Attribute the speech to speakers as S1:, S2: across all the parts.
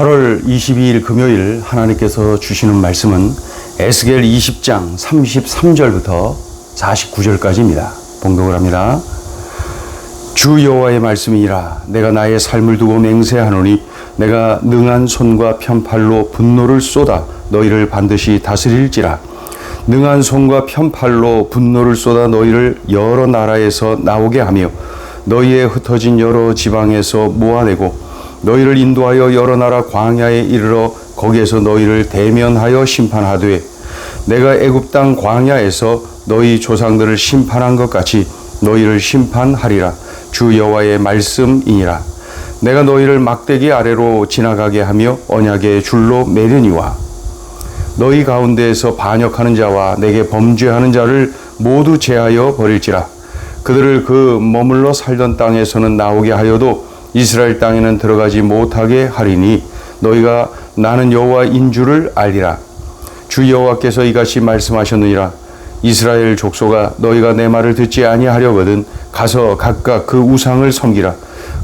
S1: 8월 22일 금요일 하나님께서 주시는 말씀은 에스겔 20장 33절부터 49절까지입니다. 봉독을 합니다. 주 여호와의 말씀이니라. 내가 나의 삶을 두고 맹세하노니 내가 능한 손과 편팔로 분노를 쏟아 너희를 반드시 다스릴지라. 능한 손과 편팔로 분노를 쏟아 너희를 여러 나라에서 나오게 하며 너희의 흩어진 여러 지방에서 모아내고 너희를 인도하여 여러 나라 광야에 이르러 거기에서 너희를 대면하여 심판하되 내가 애굽 땅 광야에서 너희 조상들을 심판한 것 같이 너희를 심판하리라. 주 여호와의 말씀이니라. 내가 너희를 막대기 아래로 지나가게 하며 언약의 줄로 매르니와 너희 가운데에서 반역하는 자와 내게 범죄하는 자를 모두 제하여 버릴지라. 그들을 그 머물러 살던 땅에서는 나오게 하여도 이스라엘 땅에는 들어가지 못하게 하리니 너희가 나는 여호와인 줄을 알리라. 주 여호와께서 이같이 말씀하셨느니라. 이스라엘 족속아, 너희가 내 말을 듣지 아니하려거든 가서 각각 그 우상을 섬기라.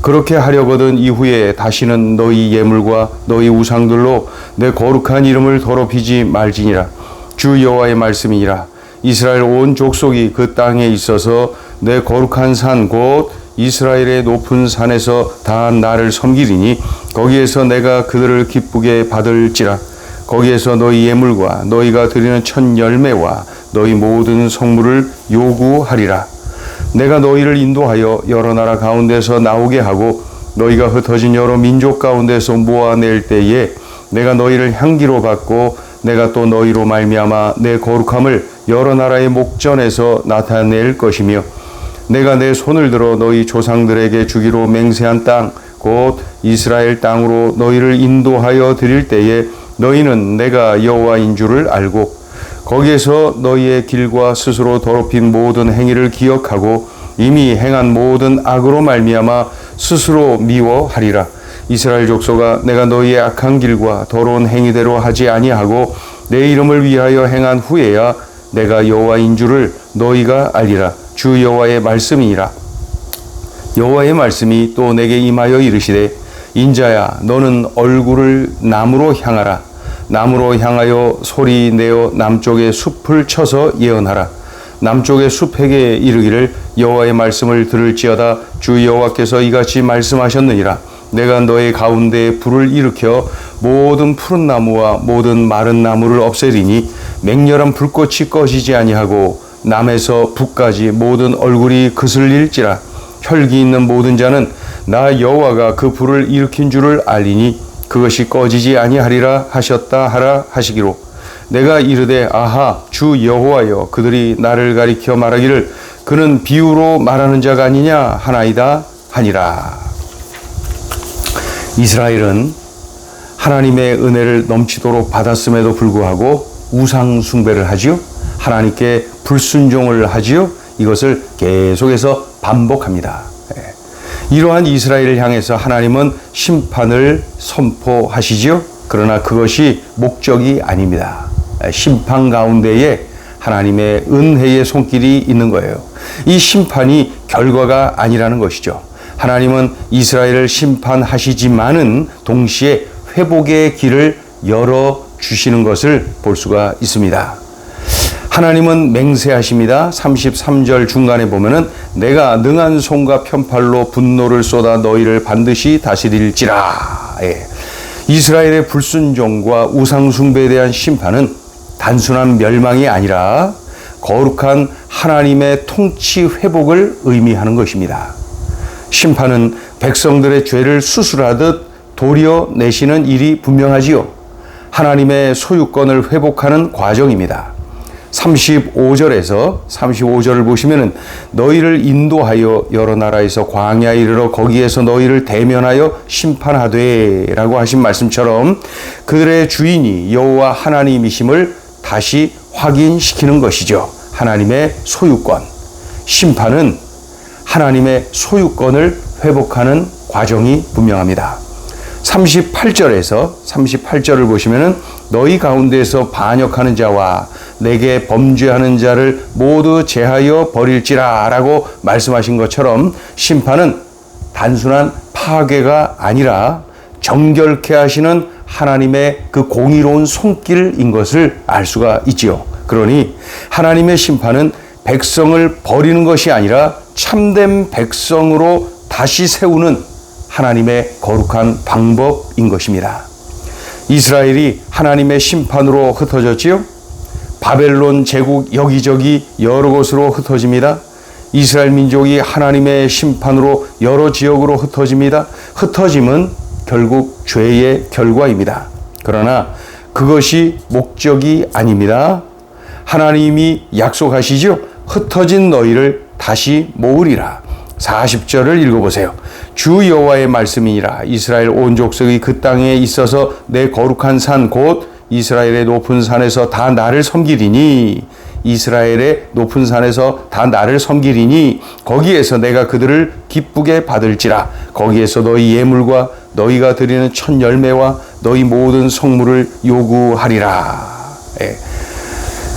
S1: 그렇게 하려거든 이후에 다시는 너희 예물과 너희 우상들로 내 거룩한 이름을 더럽히지 말지니라. 주 여호와의 말씀이니라. 이스라엘 온 족속이 그 땅에 있어서 내 거룩한 산 곧 이스라엘의 높은 산에서 다 나를 섬기리니 거기에서 내가 그들을 기쁘게 받을지라. 거기에서 너희 예물과 너희가 드리는 첫 열매와 너희 모든 성물을 요구하리라. 내가 너희를 인도하여 여러 나라 가운데서 나오게 하고 너희가 흩어진 여러 민족 가운데서 모아낼 때에 내가 너희를 향기로 받고 내가 또 너희로 말미암아 내 거룩함을 여러 나라의 목전에서 나타낼 것이며 내가 내 손을 들어 너희 조상들에게 주기로 맹세한 땅 곧 이스라엘 땅으로 너희를 인도하여 드릴 때에 너희는 내가 여호와인 줄을 알고 거기에서 너희의 길과 스스로 더럽힌 모든 행위를 기억하고 이미 행한 모든 악으로 말미암아 스스로 미워하리라. 이스라엘 족속아, 내가 너희의 악한 길과 더러운 행위대로 하지 아니하고 내 이름을 위하여 행한 후에야 내가 여호와인 줄을 너희가 알리라. 주 여호와의 말씀이니라. 여호와의 말씀이 또 내게 임하여 이르시되 인자야, 너는 얼굴을 남으로 향하라. 남으로 향하여 소리 내어 남쪽의 숲을 쳐서 예언하라. 남쪽의 숲에게 이르기를 여호와의 말씀을 들을지어다. 주 여호와께서 이같이 말씀하셨느니라. 내가 너의 가운데에 불을 일으켜 모든 푸른 나무와 모든 마른 나무를 없애리니 맹렬한 불꽃이 꺼지지 아니하고 남에서 북까지 모든 얼굴이 그슬릴지라. 혈기 있는 모든 자는 나 여호와가 그 불을 일으킨 줄을 알리니 그것이 꺼지지 아니하리라 하셨다 하라 하시기로. 내가 이르되 아하, 주 여호와여, 그들이 나를 가리켜 말하기를 그는 비유로 말하는 자가 아니냐 하나이다 하니라. 이스라엘은 하나님의 은혜를 넘치도록 받았음에도 불구하고 우상 숭배를 하지요. 하나님께 불순종을 하지요. 이것을 계속해서 반복합니다. 이러한 이스라엘을 향해서 하나님은 심판을 선포하시지요. 그러나 그것이 목적이 아닙니다. 심판 가운데에 하나님의 은혜의 손길이 있는 거예요. 이 심판이 결과가 아니라는 것이죠. 하나님은 이스라엘을 심판하시지만은 동시에 회복의 길을 열어주시는 것을 볼 수가 있습니다. 하나님은 맹세하십니다. 33절 중간에 보면은 내가 능한 손과 편팔로 분노를 쏟아 너희를 반드시 다스릴지라. 이스라엘의 불순종과 우상숭배에 대한 심판은 단순한 멸망이 아니라 거룩한 하나님의 통치 회복을 의미하는 것입니다. 심판은 백성들의 죄를 수술하듯 도려내시는 일이 분명하지요. 하나님의 소유권을 회복하는 과정입니다. 35절을 보시면은 너희를 인도하여 여러 나라에서 광야에 이르러 거기에서 너희를 대면하여 심판하되 라고 하신 말씀처럼 그들의 주인이 여호와 하나님이심을 다시 확인시키는 것이죠. 하나님의 소유권. 심판은 하나님의 소유권을 회복하는 과정이 분명합니다. 38절을 보시면은 너희 가운데에서 반역하는 자와 내게 범죄하는 자를 모두 제하여 버릴지라 라고 말씀하신 것처럼 심판은 단순한 파괴가 아니라 정결케 하시는 하나님의 그 공의로운 손길인 것을 알 수가 있지요. 그러니 하나님의 심판은 백성을 버리는 것이 아니라 참된 백성으로 다시 세우는 하나님의 거룩한 방법인 것입니다. 이스라엘이 하나님의 심판으로 흩어졌지요. 바벨론 제국 여기저기 여러 곳으로 흩어집니다. 이스라엘 민족이 하나님의 심판으로 여러 지역으로 흩어집니다. 흩어짐은 결국 죄의 결과입니다. 그러나 그것이 목적이 아닙니다. 하나님이 약속하시죠. 흩어진 너희를 다시 모으리라. 40절을 읽어보세요. 주 여호와의 말씀이니라. 이스라엘 온 족속이 그 땅에 있어서 내 거룩한 산 곧 이스라엘의 높은 산에서 다 나를 섬기리니, 이스라엘의 높은 산에서 다 나를 섬기리니 거기에서 내가 그들을 기쁘게 받을지라. 거기에서 너희 예물과 너희가 드리는 첫 열매와 너희 모든 성물을 요구하리라. 예.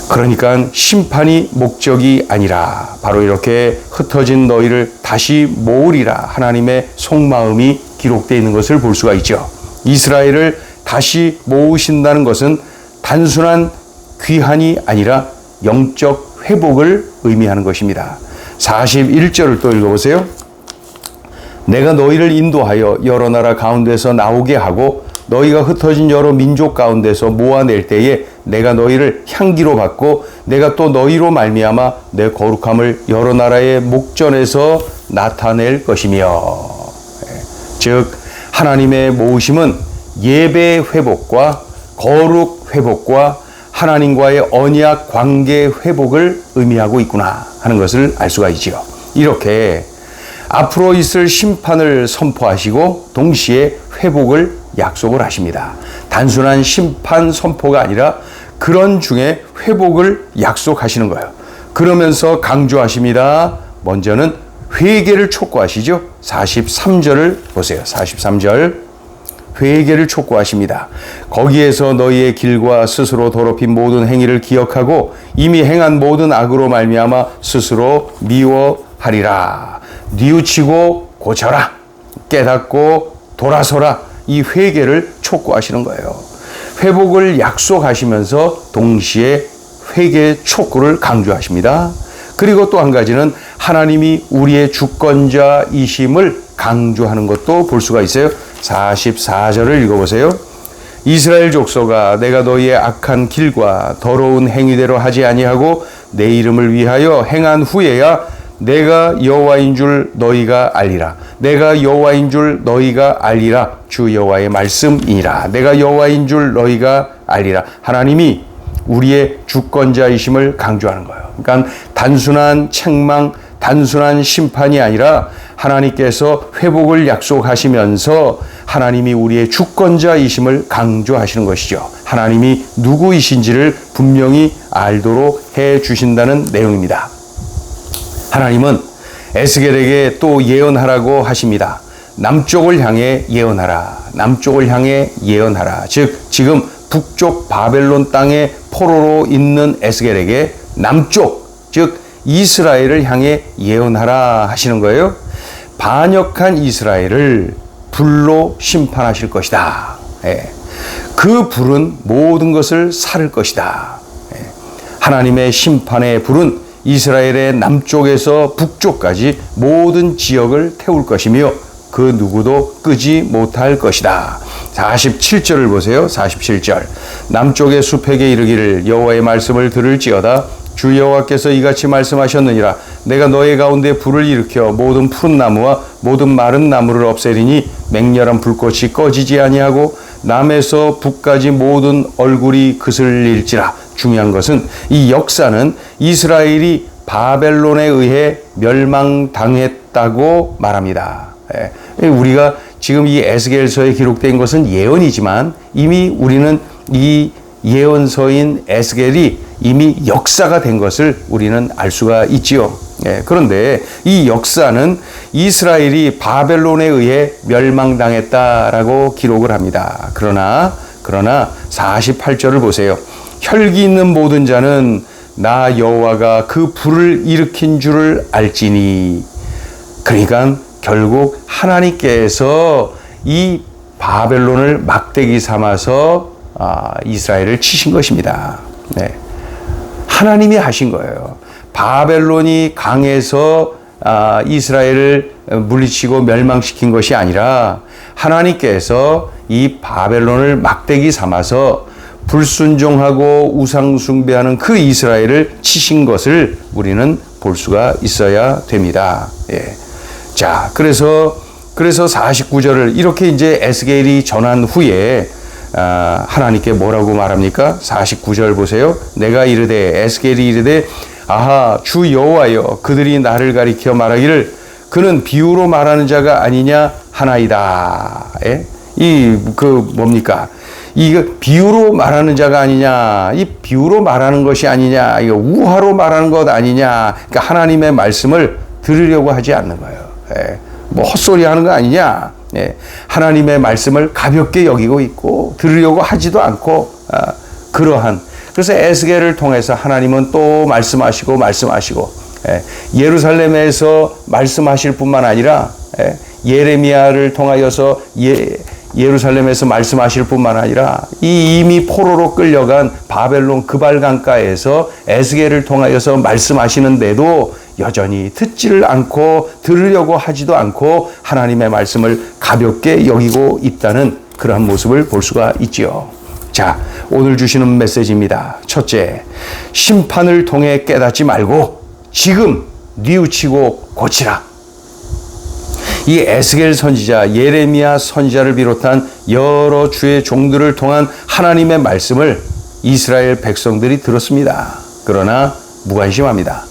S1: 그러니까 심판이 목적이 아니라 바로 이렇게 흩어진 너희를 다시 모으리라 하나님의 속마음이 기록되어 있는 것을 볼 수가 있죠. 이스라엘을 다시 모으신다는 것은 단순한 귀환이 아니라 영적 회복을 의미하는 것입니다. 41절을 또 읽어보세요. 내가 너희를 인도하여 여러 나라 가운데서 나오게 하고 너희가 흩어진 여러 민족 가운데서 모아낼 때에 내가 너희를 향기로 받고 내가 또 너희로 말미암아 내 거룩함을 여러 나라의 목전에서 나타낼 것이며. 즉 하나님의 모으심은 예배 회복과 거룩 회복과 하나님과의 언약 관계 회복을 의미하고 있구나 하는 것을 알 수가 있지요. 이렇게 앞으로 있을 심판을 선포하시고 동시에 회복을 약속을 하십니다. 단순한 심판 선포가 아니라 그런 중에 회복을 약속하시는 거예요. 그러면서 강조하십니다. 먼저는 회개를 촉구하시죠. 43절을 보세요. 43절. 회개를 촉구하십니다. 거기에서 너희의 길과 스스로 더럽힌 모든 행위를 기억하고 이미 행한 모든 악으로 말미암아 스스로 미워하리라. 뉘우치고 고쳐라. 깨닫고 돌아서라. 이 회개를 촉구하시는 거예요. 회복을 약속하시면서 동시에 회개 촉구를 강조하십니다. 그리고 또 한 가지는 하나님이 우리의 주권자이심을 강조하는 것도 볼 수가 있어요. 44절을 읽어보세요. 이스라엘 족속아, 내가 너희의 악한 길과 더러운 행위대로 하지 아니하고 내 이름을 위하여 행한 후에야 내가 여호와인 줄 너희가 알리라. 내가 여호와인 줄 너희가 알리라. 주 여호와의 말씀이니라. 내가 여호와인 줄 너희가 알리라. 하나님이 우리의 주권자이심을 강조하는 거예요. 그러니까 단순한 책망, 단순한 심판이 아니라 하나님께서 회복을 약속하시면서 하나님이 우리의 주권자이심을 강조하시는 것이죠. 하나님이 누구이신지를 분명히 알도록 해 주신다는 내용입니다. 하나님은 에스겔에게 또 예언하라고 하십니다. 남쪽을 향해 예언하라. 남쪽을 향해 예언하라. 즉 지금 북쪽 바벨론 땅에 포로로 있는 에스겔에게 남쪽, 즉 이스라엘을 향해 예언하라 하시는 거예요. 반역한 이스라엘을 불로 심판하실 것이다. 예. 그 불은 모든 것을 살을 것이다. 예. 하나님의 심판의 불은 이스라엘의 남쪽에서 북쪽까지 모든 지역을 태울 것이며 그 누구도 끄지 못할 것이다. 47절을 보세요. 47절. 남쪽의 숲에게 이르기를 여호와의 말씀을 들을지어다. 주 여호와께서 이같이 말씀하셨느니라. 내가 너희 가운데 불을 일으켜 모든 푸른 나무와 모든 마른 나무를 없애리니 맹렬한 불꽃이 꺼지지 아니하고 남에서 북까지 모든 얼굴이 그슬릴지라. 중요한 것은 이 역사는 이스라엘이 바벨론에 의해 멸망당했다고 말합니다. 우리가 지금 이 에스겔서에 기록된 것은 예언이지만 이미 우리는 이 예언서인 에스겔이 이미 역사가 된 것을 우리는 알 수가 있지요. 그런데 이 역사는 이스라엘이 바벨론에 의해 멸망당했다라고 기록을 합니다. 그러나 48절을 보세요. 혈기 있는 모든 자는 나 여호와가 그 불을 일으킨 줄을 알지니. 그러니까 결국 하나님께서 이 바벨론을 막대기 삼아서 이스라엘을 치신 것입니다. 네. 하나님이 하신 거예요. 바벨론이 강해서 이스라엘을 물리치고 멸망시킨 것이 아니라 하나님께서 이 바벨론을 막대기 삼아서 불순종하고 우상숭배하는 그 이스라엘을 치신 것을 우리는 볼 수가 있어야 됩니다. 예. 자, 그래서 49절을 이렇게 이제 에스겔이 전한 후에 하나님께 뭐라고 말합니까? 49절 보세요. 내가 이르되 에스겔이 이르되 아하 주 여호와여 그들이 나를 가리켜 말하기를 그는 비유로 말하는 자가 아니냐 하나이다. 예? 뭡니까? 이거 비유로 말하는 자가 아니냐, 이 비유로 말하는 것이 아니냐, 이거 우화로 말하는 것 아니냐. 그러니까 하나님의 말씀을 들으려고 하지 않는 거예요. 예. 뭐 헛소리 하는 거 아니냐. 예. 하나님의 말씀을 가볍게 여기고 있고 들으려고 하지도 않고 그러한. 그래서 에스겔을 통해서 하나님은 또 말씀하시고 예루살렘에서 말씀하실 뿐만 아니라 예레미야를 통하여서 예루살렘에서 말씀하실 뿐만 아니라 이미 포로로 끌려간 바벨론 그발강가에서 에스겔을 통하여서 말씀하시는데도 여전히 듣지를 않고 들으려고 하지도 않고 하나님의 말씀을 가볍게 여기고 있다는 그러한 모습을 볼 수가 있지요. 자, 오늘 주시는 메시지입니다. 첫째, 심판을 통해 깨닫지 말고 지금 뉘우치고 고치라. 이 에스겔 선지자, 예레미야 선지자를 비롯한 여러 주의 종들을 통한 하나님의 말씀을 이스라엘 백성들이 들었습니다. 그러나 무관심합니다.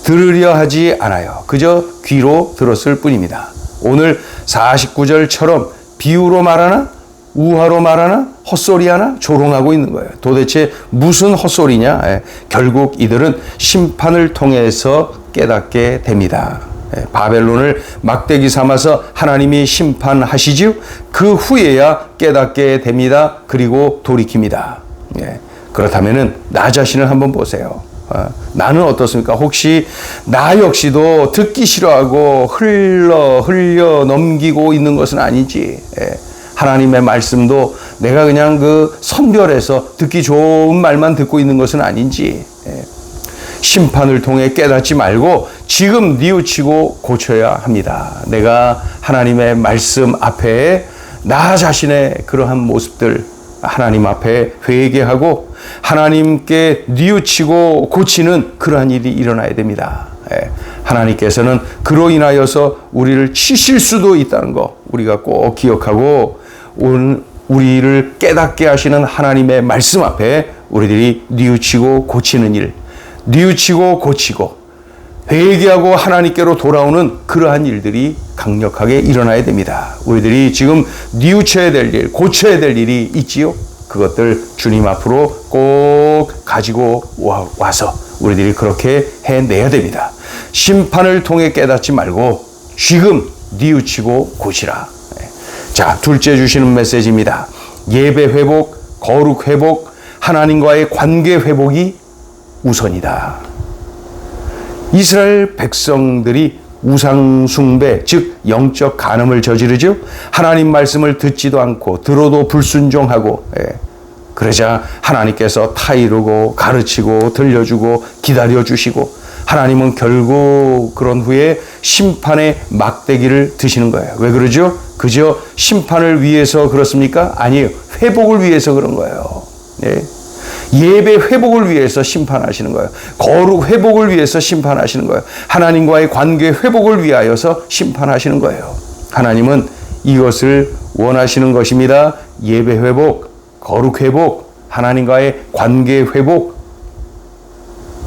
S1: 들으려 하지 않아요. 그저 귀로 들었을 뿐입니다. 오늘 49절처럼 비유로 말하나? 우화로 말하나? 헛소리하나? 조롱하고 있는 거예요. 도대체 무슨 헛소리냐? 결국 이들은 심판을 통해서 깨닫게 됩니다. 바벨론을 막대기 삼아서 하나님이 심판하시지요. 그 후에야 깨닫게 됩니다. 그리고 돌이킵니다. 그렇다면은 나 자신을 한번 보세요. 나는 어떻습니까? 혹시 나 역시도 듣기 싫어하고 흘려 넘기고 있는 것은 아닌지, 하나님의 말씀도 내가 그냥 그 선별해서 듣기 좋은 말만 듣고 있는 것은 아닌지, 심판을 통해 깨닫지 말고 지금 뉘우치고 고쳐야 합니다. 내가 하나님의 말씀 앞에 나 자신의 그러한 모습들 하나님 앞에 회개하고 하나님께 뉘우치고 고치는 그러한 일이 일어나야 됩니다. 하나님께서는 그로 인하여서 우리를 치실 수도 있다는 거 우리가 꼭 기억하고 우리를 깨닫게 하시는 하나님의 말씀 앞에 우리들이 뉘우치고 고치는 일, 뉘우치고 고치고 회개하고 하나님께로 돌아오는 그러한 일들이 강력하게 일어나야 됩니다. 우리들이 지금 뉘우쳐야 될 일, 고쳐야 될 일이 있지요. 그것들 주님 앞으로 꼭 가지고 와서 우리들이 그렇게 해내야 됩니다. 심판을 통해 깨닫지 말고 지금 뉘우치고 고치라. 자, 둘째 주시는 메시지입니다. 예배 회복, 거룩 회복, 하나님과의 관계 회복이 우선이다. 이스라엘 백성들이 우상 숭배, 즉 영적 간음을 저지르죠. 하나님 말씀을 듣지도 않고 들어도 불순종하고, 그러자 하나님께서 타이르고 가르치고 들려주고 기다려주시고 하나님은 결국 그런 후에 심판의 막대기를 드시는 거예요. 왜 그러죠? 그저 심판을 위해서 그렇습니까? 아니에요. 회복을 위해서 그런 거예요. 예배 회복을 위해서 심판하시는 거예요. 거룩 회복을 위해서 심판하시는 거예요. 하나님과의 관계 회복을 위하여서 심판하시는 거예요. 하나님은 이것을 원하시는 것입니다. 예배 회복, 거룩 회복, 하나님과의 관계 회복.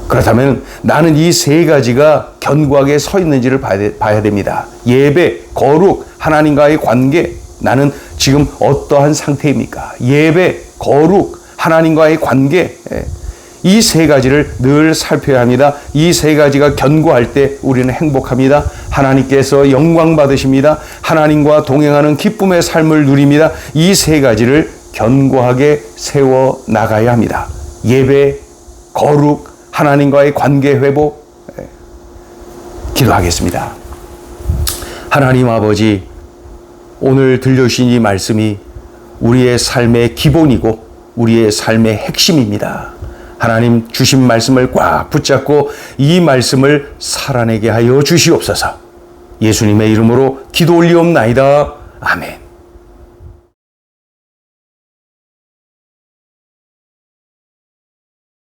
S1: 그렇다면 나는 이 세 가지가 견고하게 서 있는지를 봐야 됩니다. 예배, 거룩, 하나님과의 관계. 나는 지금 어떠한 상태입니까? 예배, 거룩, 하나님과의 관계. 이 세 가지를 늘 살펴야 합니다. 이 세 가지가 견고할 때 우리는 행복합니다. 하나님께서 영광 받으십니다. 하나님과 동행하는 기쁨의 삶을 누립니다. 이 세 가지를 견고하게 세워 나가야 합니다. 예배, 거룩, 하나님과의 관계 회복. 기도하겠습니다. 하나님 아버지, 오늘 들려주신 이 말씀이 우리의 삶의 기본이고 우리의 삶의 핵심입니다. 하나님 주신 말씀을 꽉 붙잡고 이 말씀을 살아내게 하여 주시옵소서. 예수님의 이름으로 기도 올리옵나이다. 아멘.